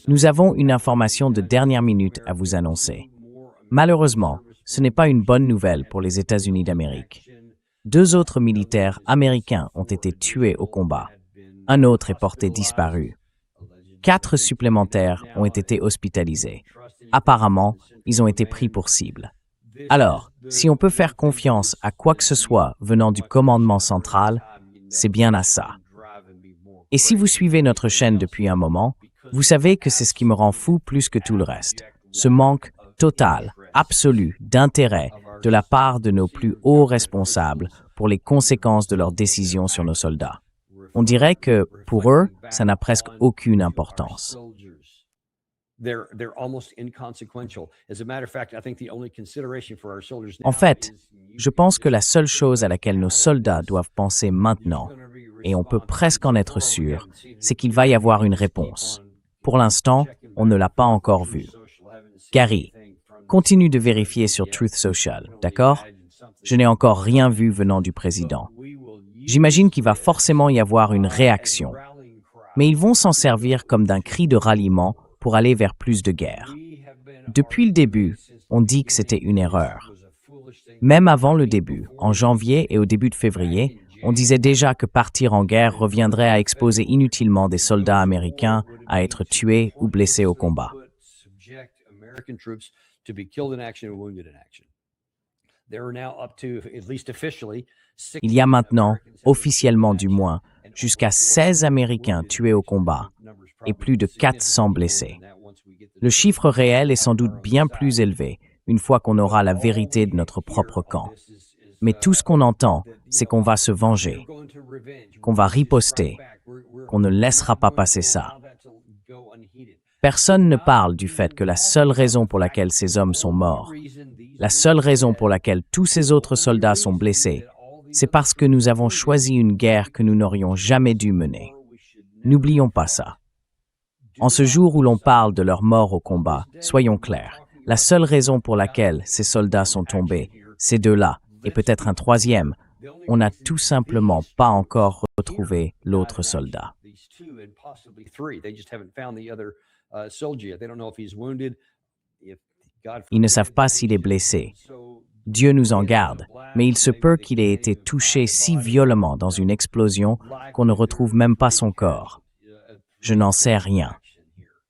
Nous avons une information de dernière minute à vous annoncer. Malheureusement, ce n'est pas une bonne nouvelle pour les États-Unis d'Amérique. 2 autres militaires américains ont été tués au combat. Un autre est porté disparu. 4 supplémentaires ont été hospitalisés. Apparemment, ils ont été pris pour cible. Alors, si on peut faire confiance à quoi que ce soit venant du commandement central, c'est bien à ça. Et si vous suivez notre chaîne depuis un moment, vous savez que c'est ce qui me rend fou plus que tout le reste. Ce manque total, absolu, d'intérêt de la part de nos plus hauts responsables pour les conséquences de leurs décisions sur nos soldats. On dirait que, pour eux, ça n'a presque aucune importance. En fait, je pense que la seule chose à laquelle nos soldats doivent penser maintenant, et on peut presque en être sûr, c'est qu'il va y avoir une réponse. Pour l'instant, on ne l'a pas encore vue. Gary, continue de vérifier sur Truth Social, d'accord? Je n'ai encore rien vu venant du président. J'imagine qu'il va forcément y avoir une réaction. Mais ils vont s'en servir comme d'un cri de ralliement pour aller vers plus de guerre. Depuis le début, on dit que c'était une erreur. Même avant le début, en janvier et au début de février, on disait déjà que partir en guerre reviendrait à exposer inutilement des soldats américains à être tués ou blessés au combat. Il y a maintenant, officiellement du moins, jusqu'à 16 Américains tués au combat et plus de 400 blessés. Le chiffre réel est sans doute bien plus élevé une fois qu'on aura la vérité de notre propre camp. Mais tout ce qu'on entend, c'est qu'on va se venger, qu'on va riposter, qu'on ne laissera pas passer ça. Personne ne parle du fait que la seule raison pour laquelle ces hommes sont morts, la seule raison pour laquelle tous ces autres soldats sont blessés, c'est parce que nous avons choisi une guerre que nous n'aurions jamais dû mener. N'oublions pas ça. En ce jour où l'on parle de leur mort au combat, soyons clairs, la seule raison pour laquelle ces soldats sont tombés, ces 2-là, et peut-être un 3e, on n'a tout simplement pas encore retrouvé l'autre soldat. Ils ne savent pas s'il est blessé. Dieu nous en garde, mais il se peut qu'il ait été touché si violemment dans une explosion qu'on ne retrouve même pas son corps. Je n'en sais rien.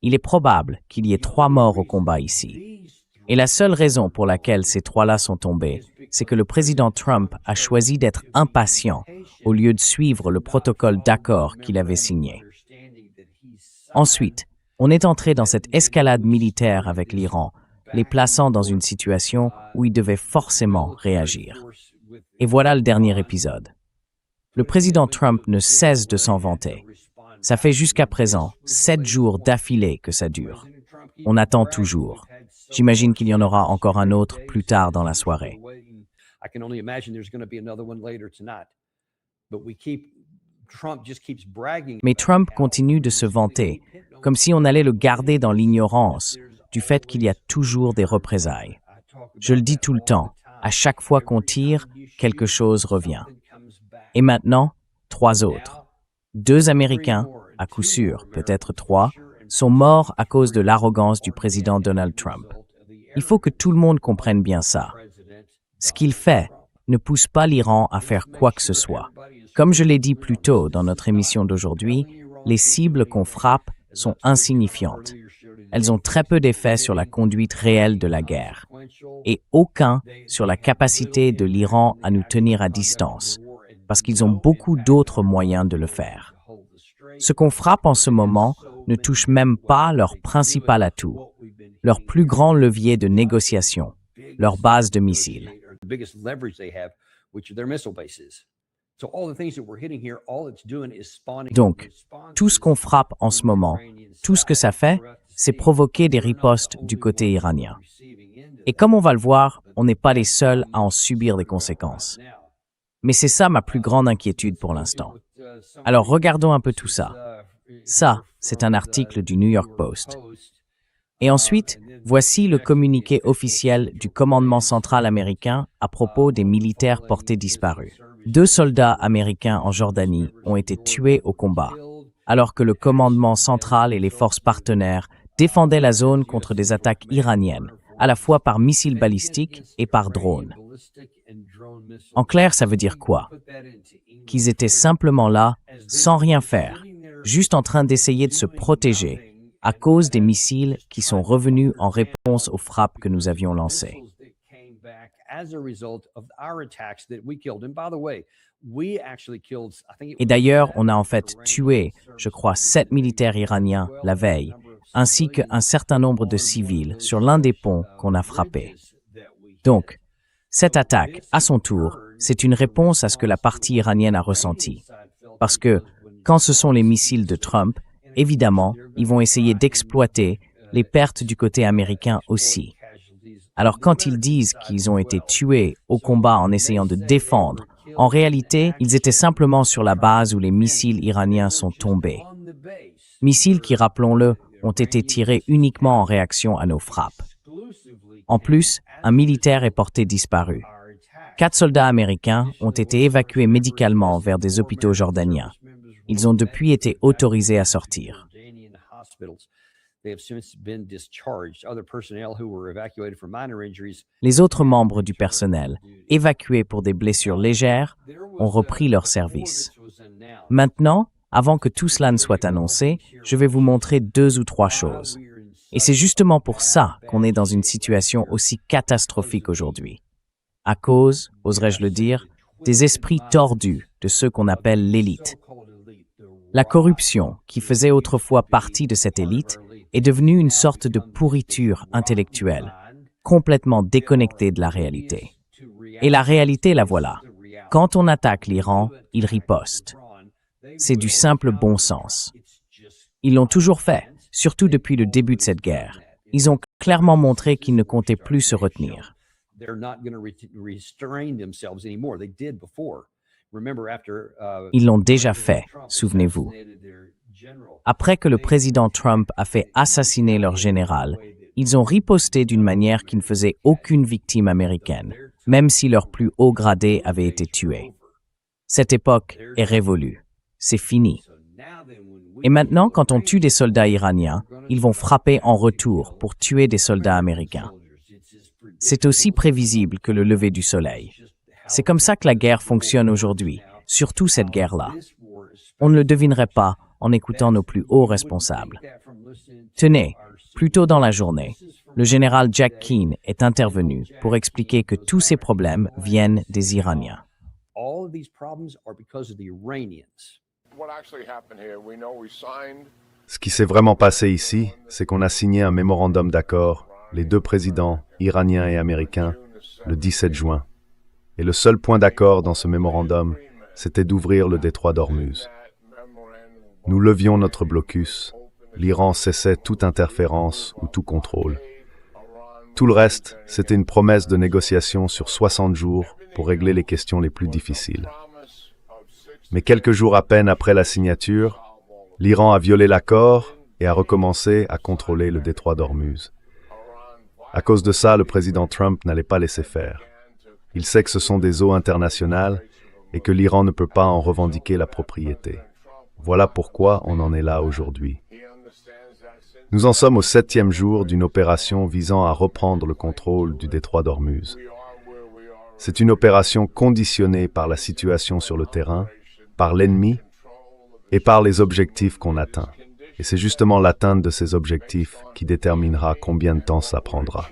Il est probable qu'il y ait 3 morts au combat ici. Et la seule raison pour laquelle ces 3-là sont tombés, c'est que le président Trump a choisi d'être impatient au lieu de suivre le protocole d'accord qu'il avait signé. Ensuite, on est entré dans cette escalade militaire avec l'Iran, les plaçant dans une situation où ils devaient forcément réagir. Et voilà le dernier épisode. Le président Trump ne cesse de s'en vanter. Ça fait jusqu'à présent 7 jours d'affilée que ça dure. On attend toujours. J'imagine qu'il y en aura encore un autre plus tard dans la soirée. Mais Trump continue de se vanter, comme si on allait le garder dans l'ignorance du fait qu'il y a toujours des représailles. Je le dis tout le temps, à chaque fois qu'on tire, quelque chose revient. Et maintenant, 3 autres. 2 Américains, à coup sûr, peut-être 3, sont morts à cause de l'arrogance du président Donald Trump. Il faut que tout le monde comprenne bien ça. Ce qu'il fait ne pousse pas l'Iran à faire quoi que ce soit. Comme je l'ai dit plus tôt dans notre émission d'aujourd'hui, les cibles qu'on frappe sont insignifiantes. Elles ont très peu d'effet sur la conduite réelle de la guerre, et aucun sur la capacité de l'Iran à nous tenir à distance, parce qu'ils ont beaucoup d'autres moyens de le faire. Ce qu'on frappe en ce moment ne touche même pas leur principal atout, leur plus grand levier de négociation, leur base de missiles. Donc, tout ce qu'on frappe en ce moment, tout ce que ça fait, c'est provoquer des ripostes du côté iranien. Et comme on va le voir, on n'est pas les seuls à en subir des conséquences. Mais c'est ça ma plus grande inquiétude pour l'instant. Alors regardons un peu tout ça. Ça, c'est un article du New York Post. Et ensuite, voici le communiqué officiel du commandement central américain à propos des militaires portés disparus. 2 soldats américains en Jordanie ont été tués au combat. alors que le commandement central et les forces partenaires défendaient la zone contre des attaques iraniennes, à la fois par missiles balistiques et par drones. En clair, ça veut dire quoi? Qu'ils étaient simplement là, sans rien faire, juste en train d'essayer de se protéger à cause des missiles qui sont revenus en réponse aux frappes que nous avions lancées. Et d'ailleurs, on a en fait tué, je crois, 7 militaires iraniens la veille, ainsi qu'un certain nombre de civils sur l'un des ponts qu'on a frappés. Donc, cette attaque, à son tour, c'est une réponse à ce que la partie iranienne a ressenti. Parce que, quand ce sont les missiles de Trump, évidemment, ils vont essayer d'exploiter les pertes du côté américain aussi. Alors quand ils disent qu'ils ont été tués au combat en essayant de défendre, en réalité, ils étaient simplement sur la base où les missiles iraniens sont tombés. Missiles qui, rappelons-le, ont été tirés uniquement en réaction à nos frappes. En plus, un militaire est porté disparu. 4 soldats américains ont été évacués médicalement vers des hôpitaux jordaniens. Ils ont depuis été autorisés à sortir. Les autres membres du personnel, évacués pour des blessures légères, ont repris leur service. Maintenant, avant que tout cela ne soit annoncé, je vais vous montrer 2 ou 3 choses. Et c'est justement pour ça qu'on est dans une situation aussi catastrophique aujourd'hui. À cause, oserais-je le dire, des esprits tordus de ceux qu'on appelle l'élite. La corruption, qui faisait autrefois partie de cette élite, est devenue une sorte de pourriture intellectuelle, complètement déconnectée de la réalité. Et la réalité, la voilà. Quand on attaque l'Iran, il riposte. C'est du simple bon sens. Ils l'ont toujours fait, surtout depuis le début de cette guerre. Ils ont clairement montré qu'ils ne comptaient plus se retenir. Ils l'ont déjà fait, souvenez-vous. Après que le président Trump a fait assassiner leur général, ils ont riposté d'une manière qui ne faisait aucune victime américaine, même si leur plus haut gradé avait été tué. Cette époque est révolue. C'est fini. Et maintenant, quand on tue des soldats iraniens, ils vont frapper en retour pour tuer des soldats américains. C'est aussi prévisible que le lever du soleil. C'est comme ça que la guerre fonctionne aujourd'hui, surtout cette guerre-là. On ne le devinerait pas en écoutant nos plus hauts responsables. Tenez, plus tôt dans la journée, le général Jack Keane est intervenu pour expliquer que tous ces problèmes viennent des Iraniens. Ce qui s'est vraiment passé ici, c'est qu'on a signé un mémorandum d'accord, les 2 présidents, iraniens et américains, le 17 juin. Et le seul point d'accord dans ce mémorandum, c'était d'ouvrir le détroit d'Ormuz. Nous levions notre blocus. L'Iran cessait toute interférence ou tout contrôle. Tout le reste, c'était une promesse de négociation sur 60 jours pour régler les questions les plus difficiles. Mais quelques jours à peine après la signature, l'Iran a violé l'accord et a recommencé à contrôler le détroit d'Ormuz. À cause de ça, le président Trump n'allait pas laisser faire. Il sait que ce sont des eaux internationales et que l'Iran ne peut pas en revendiquer la propriété. Voilà pourquoi on en est là aujourd'hui. Nous en sommes au 7e jour d'une opération visant à reprendre le contrôle du détroit d'Ormuz. C'est une opération conditionnée par la situation sur le terrain, par l'ennemi et par les objectifs qu'on atteint. Et c'est justement l'atteinte de ces objectifs qui déterminera combien de temps ça prendra.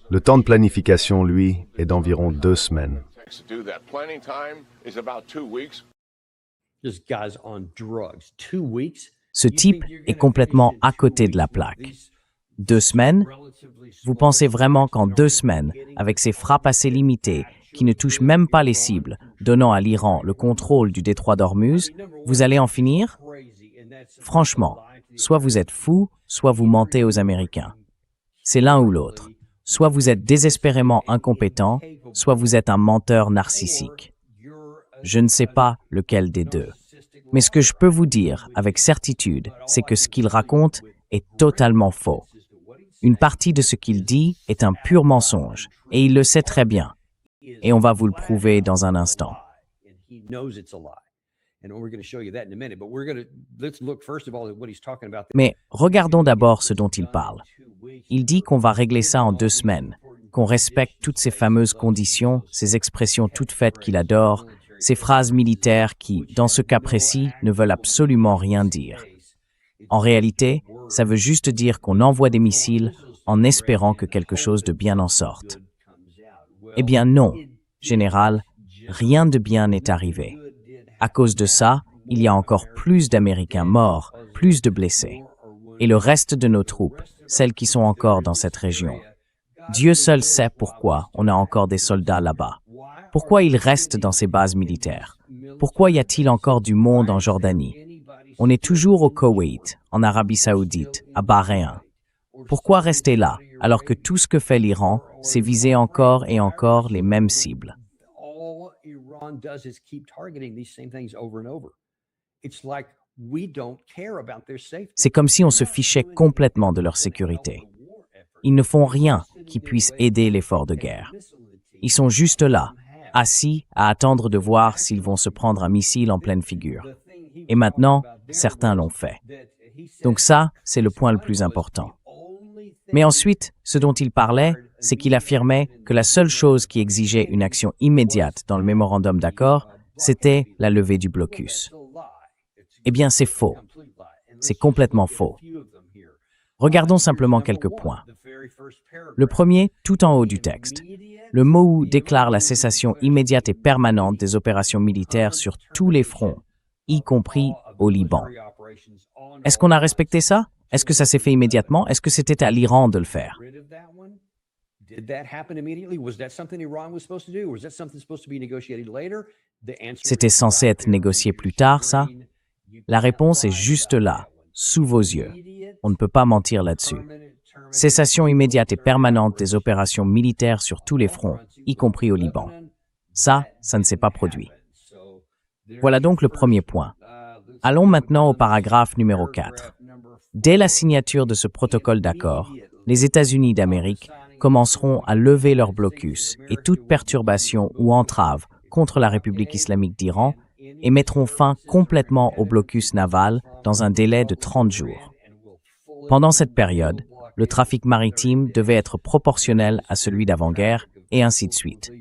Le temps de planification, lui, est d'environ 2 semaines. Ce type est complètement à côté de la plaque. 2 semaines? Vous pensez vraiment qu'en 2 semaines, avec ces frappes assez limitées, qui ne touchent même pas les cibles, donnant à l'Iran le contrôle du détroit d'Ormuz, vous allez en finir? Franchement, soit vous êtes fou, soit vous mentez aux Américains. C'est l'un ou l'autre. Soit vous êtes désespérément incompétent, soit vous êtes un menteur narcissique. Je ne sais pas lequel des deux. Mais ce que je peux vous dire avec certitude, c'est que ce qu'il raconte est totalement faux. Une partie de ce qu'il dit est un pur mensonge, et il le sait très bien. Et on va vous le prouver dans un instant. Mais regardons d'abord ce dont il parle. Il dit qu'on va régler ça en 2 semaines, qu'on respecte toutes ces fameuses conditions, ces expressions toutes faites qu'il adore, ces phrases militaires qui, dans ce cas précis, ne veulent absolument rien dire. En réalité, ça veut juste dire qu'on envoie des missiles en espérant que quelque chose de bien en sorte. Eh bien non, général, rien de bien n'est arrivé. À cause de ça, il y a encore plus d'Américains morts, plus de blessés. Et le reste de nos troupes, celles qui sont encore dans cette région. Dieu seul sait pourquoi on a encore des soldats là-bas. Pourquoi ils restent dans ces bases militaires? Pourquoi y a-t-il encore du monde en Jordanie? On est toujours au Koweït, en Arabie Saoudite, à Bahreïn. Pourquoi rester là, alors que tout ce que fait l'Iran, c'est viser encore et encore les mêmes cibles? C'est comme si on se fichait complètement de leur sécurité. Ils ne font rien qui puisse aider l'effort de guerre. Ils sont juste là, assis à attendre de voir s'ils vont se prendre un missile en pleine figure. Et maintenant, certains l'ont fait. Donc ça, c'est le point le plus important. Mais ensuite, ce dont il parlait, c'est qu'il affirmait que la seule chose qui exigeait une action immédiate dans le mémorandum d'accord, c'était la levée du blocus. Eh bien, c'est faux. C'est complètement faux. Regardons simplement quelques points. Le premier, tout en haut du texte. Le MOU déclare la cessation immédiate et permanente des opérations militaires sur tous les fronts, y compris au Liban. Est-ce qu'on a respecté ça? Est-ce que ça s'est fait immédiatement? Est-ce que c'était à l'Iran de le faire? C'était censé être négocié plus tard, ça? La réponse est juste là, sous vos yeux. On ne peut pas mentir là-dessus. Cessation immédiate et permanente des opérations militaires sur tous les fronts, y compris au Liban. Ça ne s'est pas produit. Voilà donc le premier point. Allons maintenant au paragraphe numéro 4. Dès la signature de ce protocole d'accord, les États-Unis d'Amérique commenceront à lever leur blocus et toute perturbation ou entrave contre la République islamique d'Iran et mettront fin complètement au blocus naval dans un délai de 30 jours. Pendant cette période, le trafic maritime devait être proportionnel à celui d'avant-guerre et ainsi de suite.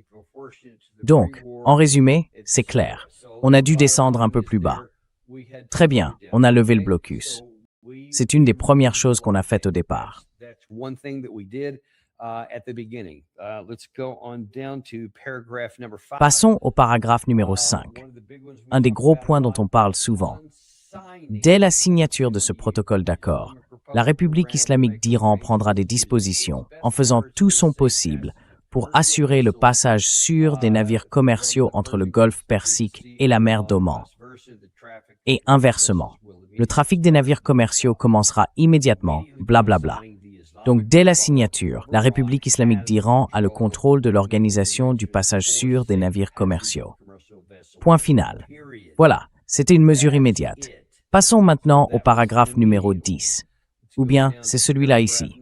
Donc, en résumé, c'est clair. On a dû descendre un peu plus bas. Très bien, on a levé le blocus. C'est une des premières choses qu'on a faites au départ. Passons au paragraphe numéro 5. Un des gros points dont on parle souvent. Dès la signature de ce protocole d'accord, la République islamique d'Iran prendra des dispositions en faisant tout son possible pour assurer le passage sûr des navires commerciaux entre le golfe Persique et la mer d'Oman. Et inversement, le trafic des navires commerciaux commencera immédiatement, blablabla. Donc dès la signature, la République islamique d'Iran a le contrôle de l'organisation du passage sûr des navires commerciaux. Point final. Voilà, c'était une mesure immédiate. Passons maintenant au paragraphe numéro 10. Ou bien, c'est celui-là ici.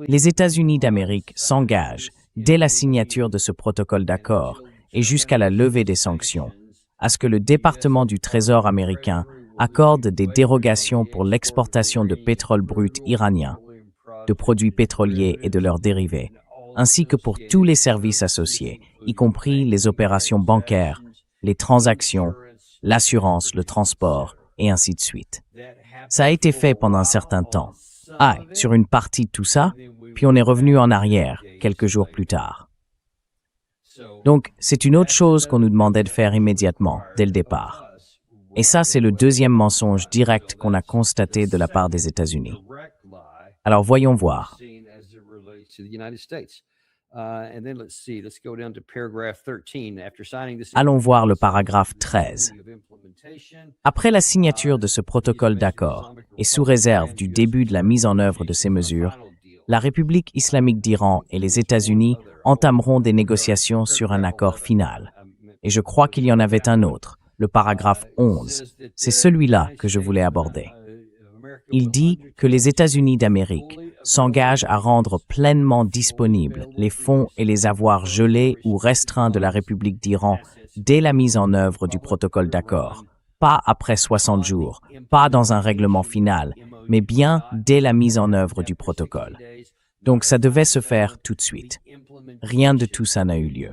Les États-Unis d'Amérique s'engagent, dès la signature de ce protocole d'accord et jusqu'à la levée des sanctions, à ce que le département du Trésor américain accorde des dérogations pour l'exportation de pétrole brut iranien, de produits pétroliers et de leurs dérivés, ainsi que pour tous les services associés, y compris les opérations bancaires, les transactions, l'assurance, le transport, et ainsi de suite. Ça a été fait pendant un certain temps. Sur une partie de tout ça, puis on est revenu en arrière, quelques jours plus tard. Donc, c'est une autre chose qu'on nous demandait de faire immédiatement, dès le départ. Et ça, c'est le deuxième mensonge direct qu'on a constaté de la part des États-Unis. Alors, voyons voir. Allons voir le paragraphe 13. Après la signature de ce protocole d'accord, et sous réserve du début de la mise en œuvre de ces mesures, la République islamique d'Iran et les États-Unis entameront des négociations sur un accord final. Et je crois qu'il y en avait un autre, le paragraphe 11. C'est celui-là que je voulais aborder. Il dit que les États-Unis d'Amérique s'engagent à rendre pleinement disponibles les fonds et les avoirs gelés ou restreints de la République d'Iran dès la mise en œuvre du protocole d'accord, pas après 60 jours, pas dans un règlement final, mais bien dès la mise en œuvre du protocole. Donc ça devait se faire tout de suite. Rien de tout ça n'a eu lieu.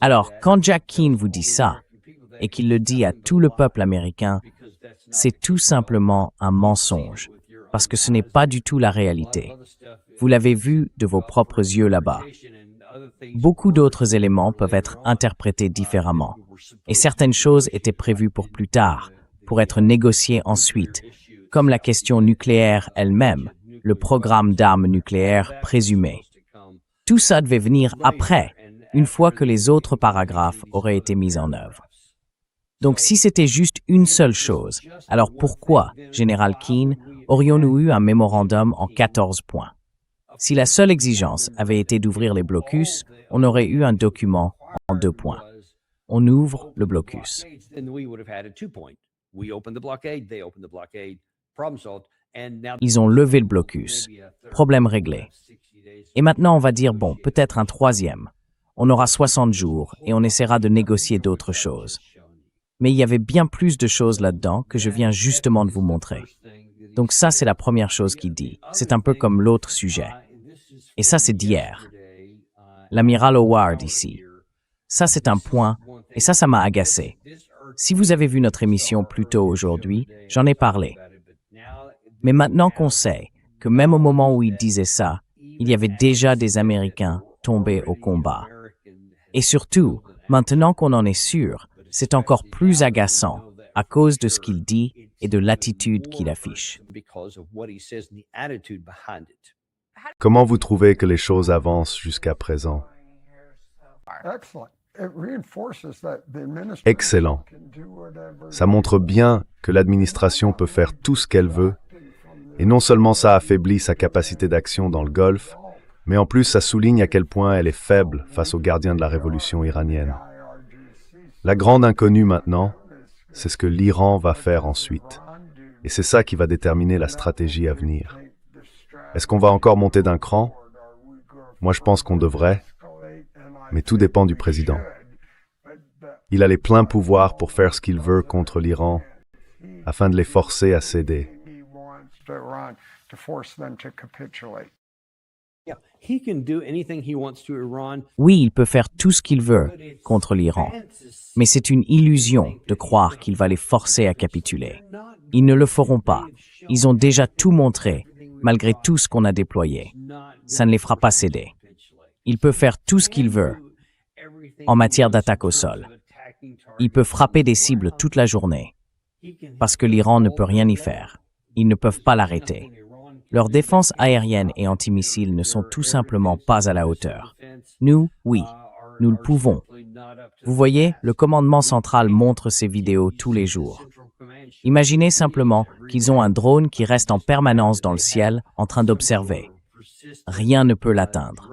Alors, quand Jack Keane vous dit ça, et qu'il le dit à tout le peuple américain, c'est tout simplement un mensonge, parce que ce n'est pas du tout la réalité. Vous l'avez vu de vos propres yeux là-bas. Beaucoup d'autres éléments peuvent être interprétés différemment, et certaines choses étaient prévues pour plus tard, pour être négociées ensuite, comme la question nucléaire elle-même, le programme d'armes nucléaires présumé. Tout ça devait venir après, une fois que les autres paragraphes auraient été mis en œuvre. Donc si c'était juste une seule chose, alors pourquoi, Général Keane, aurions-nous eu un mémorandum en 14 points? Si la seule exigence avait été d'ouvrir les blocus, on aurait eu un document en 2 points. On ouvre le blocus. Ils ont levé le blocus. Problème réglé. Et maintenant, on va dire, bon, peut-être un troisième. On aura 60 jours et on essaiera de négocier d'autres choses. Mais il y avait bien plus de choses là-dedans que je viens justement de vous montrer. Donc ça, c'est la première chose qu'il dit. C'est un peu comme l'autre sujet. Et ça, c'est d'hier. L'amiral Howard ici. Ça, c'est un point, et ça m'a agacé. Si vous avez vu notre émission plus tôt aujourd'hui, j'en ai parlé. Mais maintenant qu'on sait que même au moment où il disait ça, il y avait déjà des Américains tombés au combat. Et surtout, maintenant qu'on en est sûr, c'est encore plus agaçant à cause de ce qu'il dit et de l'attitude qu'il affiche. Comment vous trouvez que les choses avancent jusqu'à présent? Excellent. Ça montre bien que l'administration peut faire tout ce qu'elle veut, et non seulement ça affaiblit sa capacité d'action dans le Golfe, mais en plus ça souligne à quel point elle est faible face aux gardiens de la révolution iranienne. La grande inconnue maintenant, c'est ce que l'Iran va faire ensuite. Et c'est ça qui va déterminer la stratégie à venir. Est-ce qu'on va encore monter d'un cran? Moi, je pense qu'on devrait, mais tout dépend du président. Il a les pleins pouvoirs pour faire ce qu'il veut contre l'Iran, afin de les forcer à céder. Oui, il peut faire tout ce qu'il veut contre l'Iran, mais c'est une illusion de croire qu'il va les forcer à capituler. Ils ne le feront pas. Ils ont déjà tout montré, malgré tout ce qu'on a déployé. Ça ne les fera pas céder. Il peut faire tout ce qu'il veut en matière d'attaque au sol. Il peut frapper des cibles toute la journée, parce que l'Iran ne peut rien y faire. Ils ne peuvent pas l'arrêter. Leurs défenses aériennes et antimissiles ne sont tout simplement pas à la hauteur. Nous, oui, nous le pouvons. Vous voyez, le commandement central montre ces vidéos tous les jours. Imaginez simplement qu'ils ont un drone qui reste en permanence dans le ciel en train d'observer. Rien ne peut l'atteindre.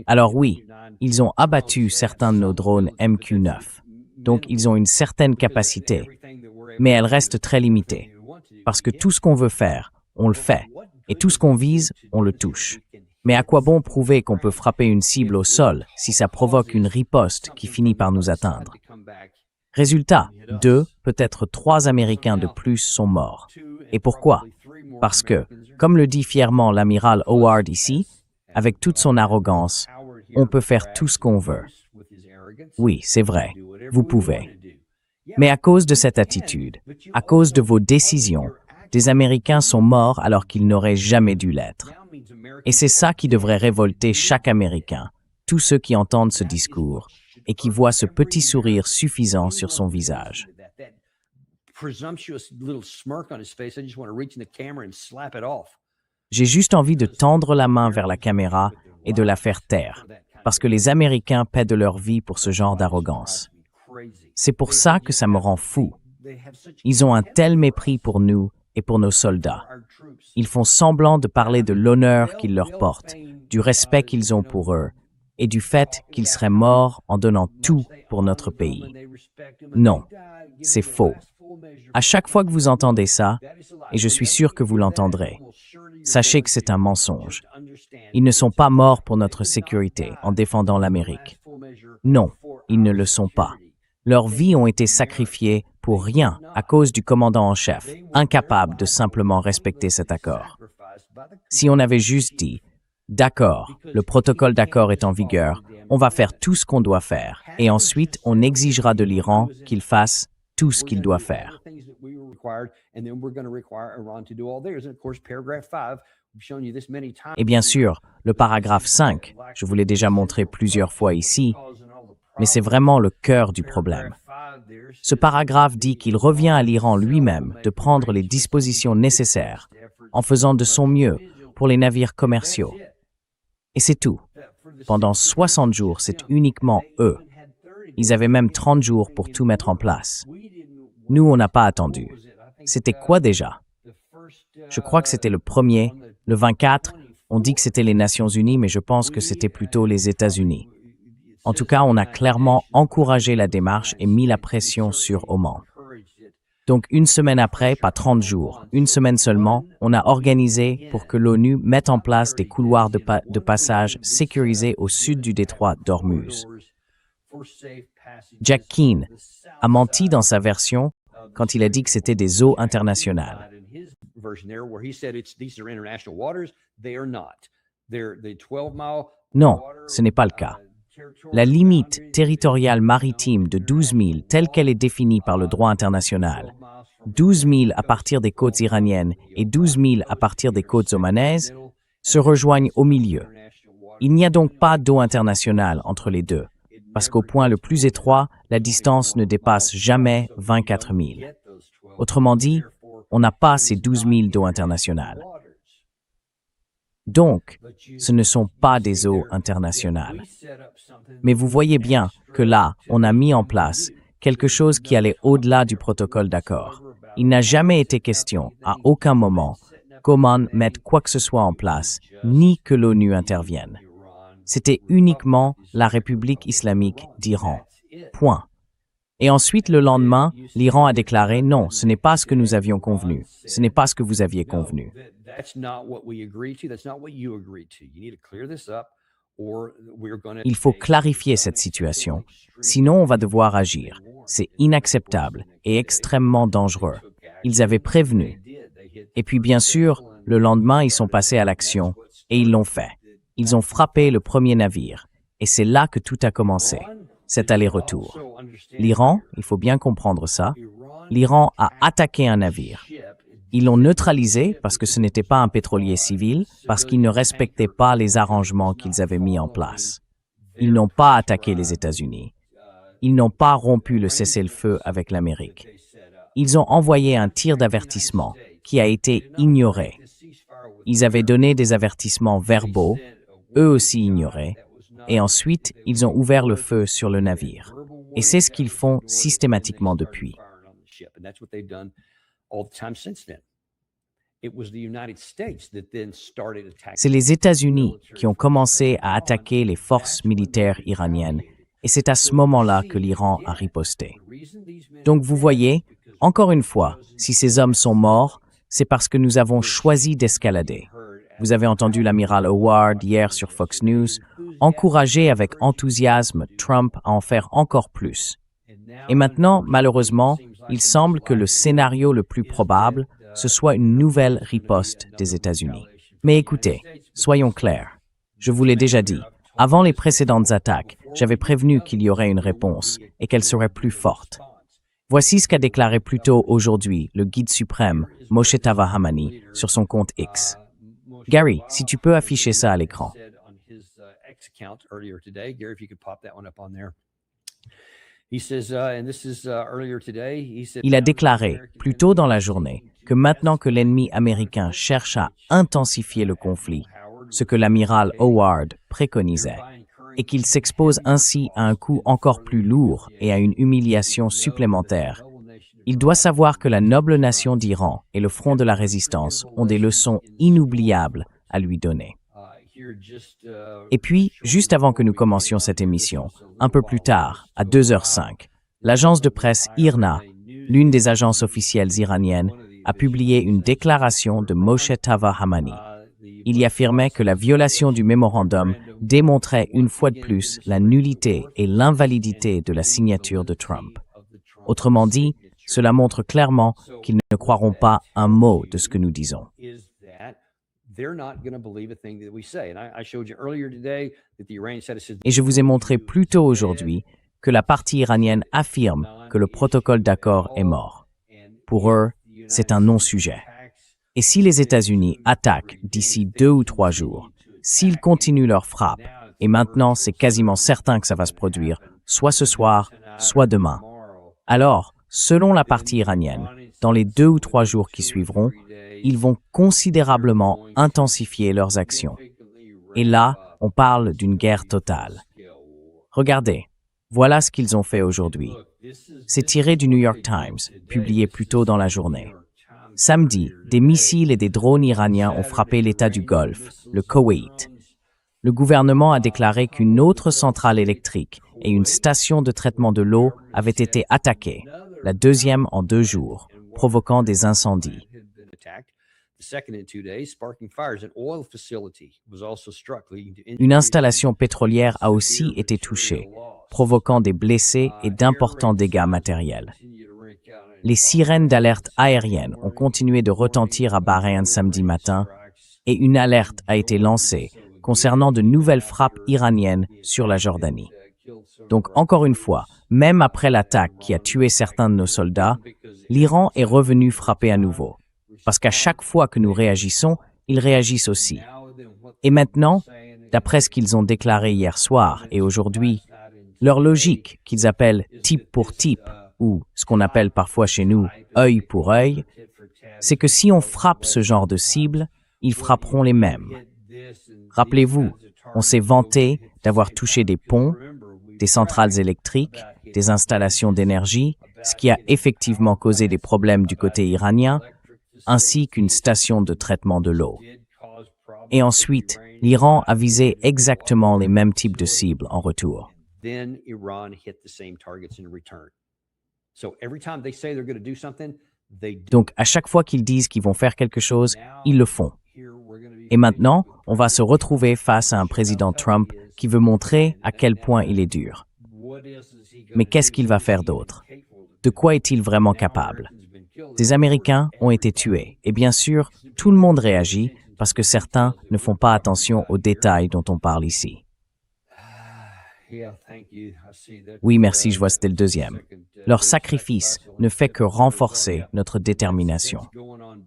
Alors oui, ils ont abattu certains de nos drones MQ-9. Donc ils ont une certaine capacité, mais elle reste très limitée. Parce que tout ce qu'on veut faire, on le fait. Et tout ce qu'on vise, on le touche. Mais à quoi bon prouver qu'on peut frapper une cible au sol si ça provoque une riposte qui finit par nous atteindre? Résultat, 2, peut-être 3 Américains de plus sont morts. Et pourquoi? Parce que, comme le dit fièrement l'amiral Howard ici, avec toute son arrogance, on peut faire tout ce qu'on veut. Oui, c'est vrai, vous pouvez. Mais à cause de cette attitude, à cause de vos décisions, des Américains sont morts alors qu'ils n'auraient jamais dû l'être. Et c'est ça qui devrait révolter chaque Américain, tous ceux qui entendent ce discours et qui voient ce petit sourire suffisant sur son visage. J'ai juste envie de tendre la main vers la caméra et de la faire taire, parce que les Américains paient de leur vie pour ce genre d'arrogance. C'est pour ça que ça me rend fou. Ils ont un tel mépris pour nous et pour nos soldats. Ils font semblant de parler de l'honneur qu'ils leur portent, du respect qu'ils ont pour eux et du fait qu'ils seraient morts en donnant tout pour notre pays. Non, c'est faux. À chaque fois que vous entendez ça, et je suis sûr que vous l'entendrez, sachez que c'est un mensonge. Ils ne sont pas morts pour notre sécurité en défendant l'Amérique. Non, ils ne le sont pas. Leurs vies ont été sacrifiées pour rien à cause du commandant en chef, incapable de simplement respecter cet accord. Si on avait juste dit « D'accord, le protocole d'accord est en vigueur, on va faire tout ce qu'on doit faire, et ensuite on exigera de l'Iran qu'il fasse tout ce qu'il doit faire. » Et bien sûr, le paragraphe 5, je vous l'ai déjà montré plusieurs fois ici, mais c'est vraiment le cœur du problème. Ce paragraphe dit qu'il revient à l'Iran lui-même de prendre les dispositions nécessaires en faisant de son mieux pour les navires commerciaux. Et c'est tout. Pendant 60 jours, c'est uniquement eux. Ils avaient même 30 jours pour tout mettre en place. Nous, on n'a pas attendu. C'était quoi déjà? Je crois que c'était le premier, le 24. On dit que c'était les Nations Unies, mais je pense que c'était plutôt les États-Unis. En tout cas, on a clairement encouragé la démarche et mis la pression sur Oman. Donc, une semaine après, pas 30 jours, une semaine seulement, on a organisé pour que l'ONU mette en place des couloirs de passage sécurisés au sud du détroit d'Ormuz. Jack Keane a menti dans sa version quand il a dit que c'était des eaux internationales. Non, ce n'est pas le cas. La limite territoriale maritime de 12 000, telle qu'elle est définie par le droit international, 12 000 à partir des côtes iraniennes et 12 000 à partir des côtes omanaises, se rejoignent au milieu. Il n'y a donc pas d'eau internationale entre les deux, parce qu'au point le plus étroit, la distance ne dépasse jamais 24 000. Autrement dit, on n'a pas ces 12 000 d'eau internationale. Donc, ce ne sont pas des eaux internationales. Mais vous voyez bien que là, on a mis en place quelque chose qui allait au-delà du protocole d'accord. Il n'a jamais été question, à aucun moment, qu'Oman mette quoi que ce soit en place, ni que l'ONU intervienne. C'était uniquement la République islamique d'Iran. Point. Et ensuite, le lendemain, l'Iran a déclaré « Non, ce n'est pas ce que nous avions convenu. Ce n'est pas ce que vous aviez convenu. » Il faut clarifier cette situation, sinon on va devoir agir. C'est inacceptable et extrêmement dangereux. Ils avaient prévenu. Et puis bien sûr, le lendemain, ils sont passés à l'action et ils l'ont fait. Ils ont frappé le premier navire. Et c'est là que tout a commencé, cet aller-retour. L'Iran, il faut bien comprendre ça, l'Iran a attaqué un navire. Ils l'ont neutralisé parce que ce n'était pas un pétrolier civil, parce qu'ils ne respectaient pas les arrangements qu'ils avaient mis en place. Ils n'ont pas attaqué les États-Unis. Ils n'ont pas rompu le cessez-le-feu avec l'Amérique. Ils ont envoyé un tir d'avertissement qui a été ignoré. Ils avaient donné des avertissements verbaux, eux aussi ignorés, et ensuite, ils ont ouvert le feu sur le navire. Et c'est ce qu'ils font systématiquement depuis. C'est les États-Unis qui ont commencé à attaquer les forces militaires iraniennes, et c'est à ce moment-là que l'Iran a riposté. Donc vous voyez, encore une fois, si ces hommes sont morts, c'est parce que nous avons choisi d'escalader. Vous avez entendu l'amiral Howard hier sur Fox News, encourager avec enthousiasme Trump à en faire encore plus. Et maintenant, malheureusement, il semble que le scénario le plus probable, ce soit une nouvelle riposte des États-Unis. Mais écoutez, soyons clairs. Je vous l'ai déjà dit, avant les précédentes attaques, j'avais prévenu qu'il y aurait une réponse et qu'elle serait plus forte. Voici ce qu'a déclaré plus tôt aujourd'hui le guide suprême, Moshetava Hamani, sur son compte X. Gary, si tu peux afficher ça à l'écran. Il a déclaré, plus tôt dans la journée, que maintenant que l'ennemi américain cherche à intensifier le conflit, ce que l'amiral Howard préconisait, et qu'il s'expose ainsi à un coup encore plus lourd et à une humiliation supplémentaire, il doit savoir que la noble nation d'Iran et le Front de la Résistance ont des leçons inoubliables à lui donner. Et puis, juste avant que nous commencions cette émission, un peu plus tard, à 2h05, l'agence de presse IRNA, l'une des agences officielles iraniennes, a publié une déclaration de Moshe Tava Hamani. Il y affirmait que la violation du mémorandum démontrait une fois de plus la nullité et l'invalidité de la signature de Trump. Autrement dit, cela montre clairement qu'ils ne croiront pas un mot de ce que nous disons. Et je vous ai montré plus tôt aujourd'hui que la partie iranienne affirme que le protocole d'accord est mort. Pour eux, c'est un non-sujet. Et si les États-Unis attaquent d'ici 2 ou 3 jours, s'ils continuent leur frappe, et maintenant c'est quasiment certain que ça va se produire, soit ce soir, soit demain, alors, selon la partie iranienne, dans les 2 ou 3 jours qui suivront, ils vont considérablement intensifier leurs actions. Et là, on parle d'une guerre totale. Regardez, voilà ce qu'ils ont fait aujourd'hui. C'est tiré du New York Times, publié plus tôt dans la journée. Samedi, des missiles et des drones iraniens ont frappé l'État du Golfe, le Koweït. Le gouvernement a déclaré qu'une autre centrale électrique et une station de traitement de l'eau avaient été attaquées, la deuxième en 2 jours, provoquant des incendies. Une installation pétrolière a aussi été touchée, provoquant des blessés et d'importants dégâts matériels. Les sirènes d'alerte aérienne ont continué de retentir à Bahreïn samedi matin et une alerte a été lancée concernant de nouvelles frappes iraniennes sur la Jordanie. Donc encore une fois, même après l'attaque qui a tué certains de nos soldats, l'Iran est revenu frapper à nouveau. Parce qu'à chaque fois que nous réagissons, ils réagissent aussi. Et maintenant, d'après ce qu'ils ont déclaré hier soir et aujourd'hui, leur logique qu'ils appellent type pour type, ou ce qu'on appelle parfois chez nous œil pour œil, c'est que si on frappe ce genre de cible, ils frapperont les mêmes. Rappelez-vous, on s'est vanté d'avoir touché des ponts, des centrales électriques, des installations d'énergie, ce qui a effectivement causé des problèmes du côté iranien, ainsi qu'une station de traitement de l'eau. Et ensuite, l'Iran a visé exactement les mêmes types de cibles en retour. Donc, à chaque fois qu'ils disent qu'ils vont faire quelque chose, ils le font. Et maintenant, on va se retrouver face à un président Trump qui veut montrer à quel point il est dur. Mais qu'est-ce qu'il va faire d'autre? De quoi est-il vraiment capable? Des Américains ont été tués. Et bien sûr, tout le monde réagit parce que certains ne font pas attention aux détails dont on parle ici. Oui, merci, je vois c'était le deuxième. Leur sacrifice ne fait que renforcer notre détermination.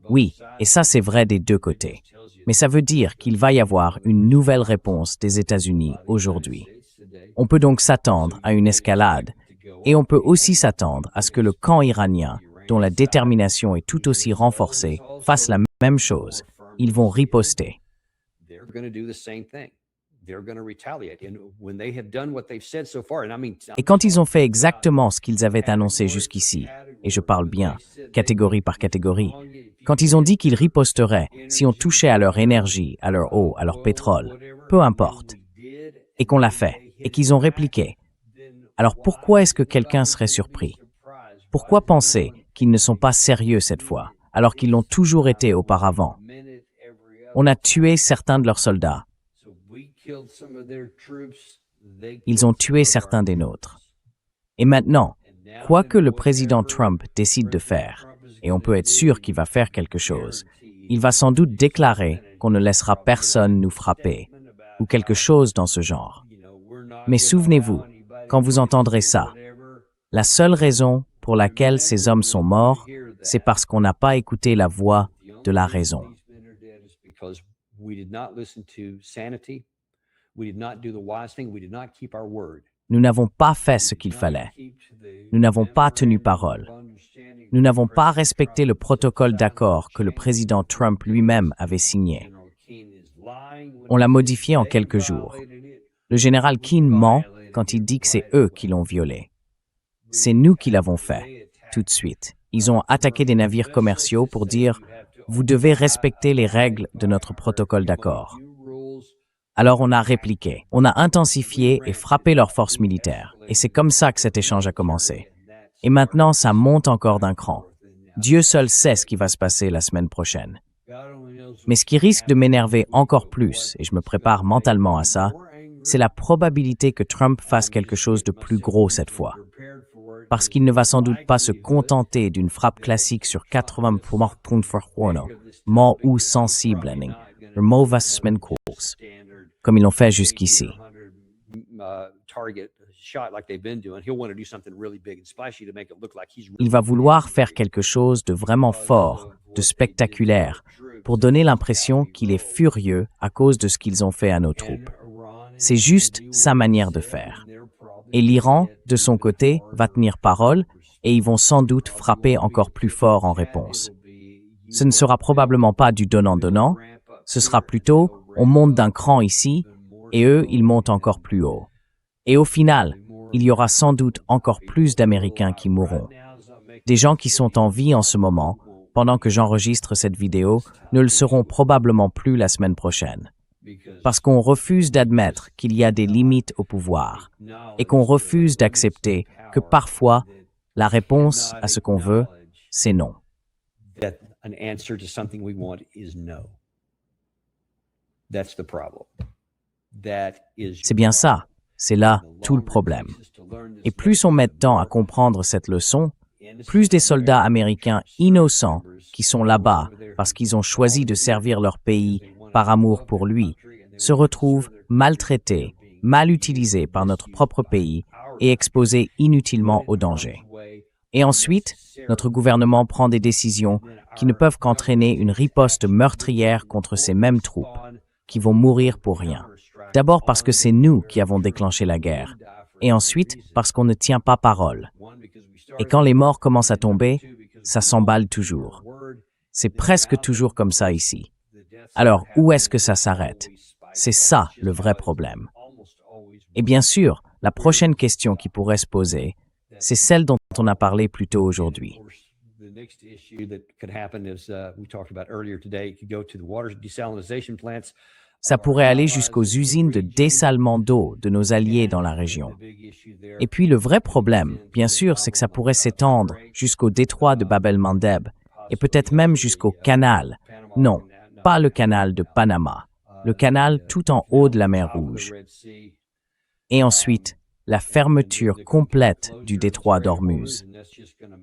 Oui, et ça c'est vrai des deux côtés. Mais ça veut dire qu'il va y avoir une nouvelle réponse des États-Unis aujourd'hui. On peut donc s'attendre à une escalade, et on peut aussi s'attendre à ce que le camp iranien, dont la détermination est tout aussi renforcée, fasse la même chose. Ils vont riposter. Et quand ils ont fait exactement ce qu'ils avaient annoncé jusqu'ici, et je parle bien, catégorie par catégorie, quand ils ont dit qu'ils riposteraient si on touchait à leur énergie, à leur eau, à leur pétrole, peu importe, et qu'on l'a fait, et qu'ils ont répliqué, alors pourquoi est-ce que quelqu'un serait surpris? Pourquoi penser qu'ils ne sont pas sérieux cette fois, alors qu'ils l'ont toujours été auparavant? On a tué certains de leurs soldats. Ils ont tué certains des nôtres. Et maintenant, quoi que le président Trump décide de faire, et on peut être sûr qu'il va faire quelque chose, il va sans doute déclarer qu'on ne laissera personne nous frapper, ou quelque chose dans ce genre. Mais souvenez-vous, quand vous entendrez ça, la seule raison pour laquelle ces hommes sont morts, c'est parce qu'on n'a pas écouté la voix de la raison. Nous n'avons pas fait ce qu'il fallait. Nous n'avons pas tenu parole. Nous n'avons pas respecté le protocole d'accord que le président Trump lui-même avait signé. On l'a modifié en quelques jours. Le général Keane ment quand il dit que c'est eux qui l'ont violé. C'est nous qui l'avons fait, tout de suite. Ils ont attaqué des navires commerciaux pour dire « Vous devez respecter les règles de notre protocole d'accord ». Alors on a répliqué, on a intensifié et frappé leurs forces militaires. Et c'est comme ça que cet échange a commencé. Et maintenant, ça monte encore d'un cran. Dieu seul sait ce qui va se passer la semaine prochaine. Mais ce qui risque de m'énerver encore plus, et je me prépare mentalement à ça, c'est la probabilité que Trump fasse quelque chose de plus gros cette fois. Parce qu'il ne va sans doute pas se contenter d'une frappe classique sur 80 points för Horno, mort ou sensible, comme ils l'ont fait jusqu'ici. Il va vouloir faire quelque chose de vraiment fort, de spectaculaire, pour donner l'impression qu'il est furieux à cause de ce qu'ils ont fait à nos troupes. C'est juste sa manière de faire. Et l'Iran, de son côté, va tenir parole et ils vont sans doute frapper encore plus fort en réponse. Ce ne sera probablement pas du donnant-donnant, ce sera plutôt on monte d'un cran ici et eux, ils montent encore plus haut. Et au final, il y aura sans doute encore plus d'Américains qui mourront. Des gens qui sont en vie en ce moment, pendant que j'enregistre cette vidéo, ne le seront probablement plus la semaine prochaine. Parce qu'on refuse d'admettre qu'il y a des limites au pouvoir et qu'on refuse d'accepter que parfois, la réponse à ce qu'on veut, c'est non. C'est bien ça, c'est là tout le problème. Et plus on met de temps à comprendre cette leçon, plus des soldats américains innocents qui sont là-bas parce qu'ils ont choisi de servir leur pays par amour pour lui, se retrouvent maltraités, mal utilisés par notre propre pays et exposés inutilement au danger. Et ensuite, notre gouvernement prend des décisions qui ne peuvent qu'entraîner une riposte meurtrière contre ces mêmes troupes, qui vont mourir pour rien. D'abord parce que c'est nous qui avons déclenché la guerre, et ensuite parce qu'on ne tient pas parole. Et quand les morts commencent à tomber, ça s'emballe toujours. C'est presque toujours comme ça ici. Alors, où est-ce que ça s'arrête? C'est ça le vrai problème. Et bien sûr, la prochaine question qui pourrait se poser, c'est celle dont on a parlé plus tôt aujourd'hui. Ça pourrait aller jusqu'aux usines de dessalement d'eau de nos alliés dans la région. Et puis le vrai problème, bien sûr, c'est que ça pourrait s'étendre jusqu'au détroit de Bab el-Mandeb et peut-être même jusqu'au canal. Non, pas le canal de Panama, le canal tout en haut de la mer Rouge. Et ensuite, la fermeture complète du détroit d'Ormuz.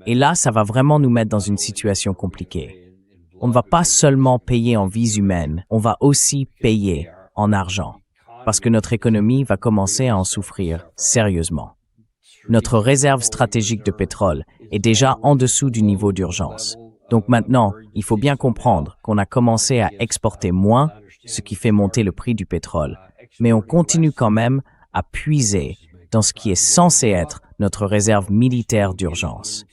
Et là, ça va vraiment nous mettre dans une situation compliquée. On ne va pas seulement payer en vies humaines, on va aussi payer en argent, parce que notre économie va commencer à en souffrir sérieusement. Notre réserve stratégique de pétrole est déjà en dessous du niveau d'urgence. Donc maintenant, il faut bien comprendre qu'on a commencé à exporter moins, ce qui fait monter le prix du pétrole, mais on continue quand même à puiser dans ce qui est censé être notre réserve militaire d'urgence.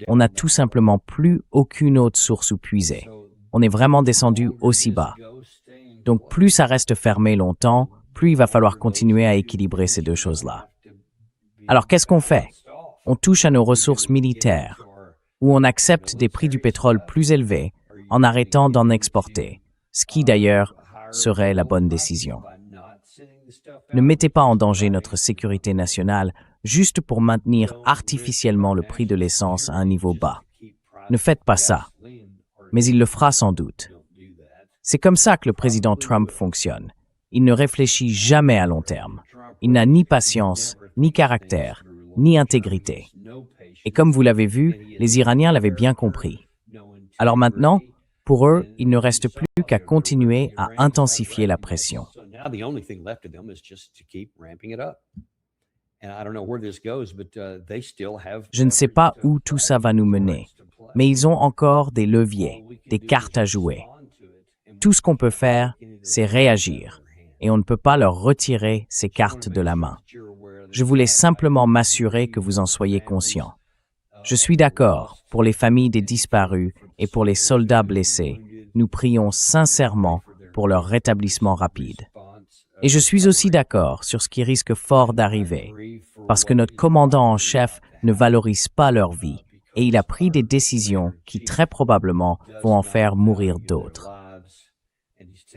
On n'a tout simplement plus aucune autre source où puiser. On est vraiment descendu aussi bas. Donc plus ça reste fermé longtemps, plus il va falloir continuer à équilibrer ces deux choses-là. Alors qu'est-ce qu'on fait? On touche à nos ressources militaires, ou on accepte des prix du pétrole plus élevés en arrêtant d'en exporter, ce qui d'ailleurs serait la bonne décision. Ne mettez pas en danger notre sécurité nationale juste pour maintenir artificiellement le prix de l'essence à un niveau bas. Ne faites pas ça, mais il le fera sans doute. C'est comme ça que le président Trump fonctionne. Il ne réfléchit jamais à long terme. Il n'a ni patience, ni caractère, ni intégrité. Et comme vous l'avez vu, les Iraniens l'avaient bien compris. Alors maintenant, pour eux, il ne reste plus qu'à continuer à intensifier la pression. Je ne sais pas où tout ça va nous mener, mais ils ont encore des leviers, des cartes à jouer. Tout ce qu'on peut faire, c'est réagir, et on ne peut pas leur retirer ces cartes de la main. Je voulais simplement m'assurer que vous en soyez conscients. Je suis d'accord, pour les familles des disparus et pour les soldats blessés, nous prions sincèrement pour leur rétablissement rapide. Et je suis aussi d'accord sur ce qui risque fort d'arriver, parce que notre commandant en chef ne valorise pas leur vie, et il a pris des décisions qui très probablement vont en faire mourir d'autres.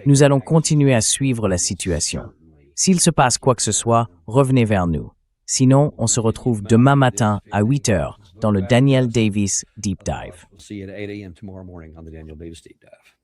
Nous allons continuer à suivre la situation. S'il se passe quoi que ce soit, revenez vers nous. Sinon, on se retrouve demain matin à 8 heures dans le Daniel Davis Deep Dive. We'll see you at 8 a.m. tomorrow morning on the Daniel Davis Deep Dive.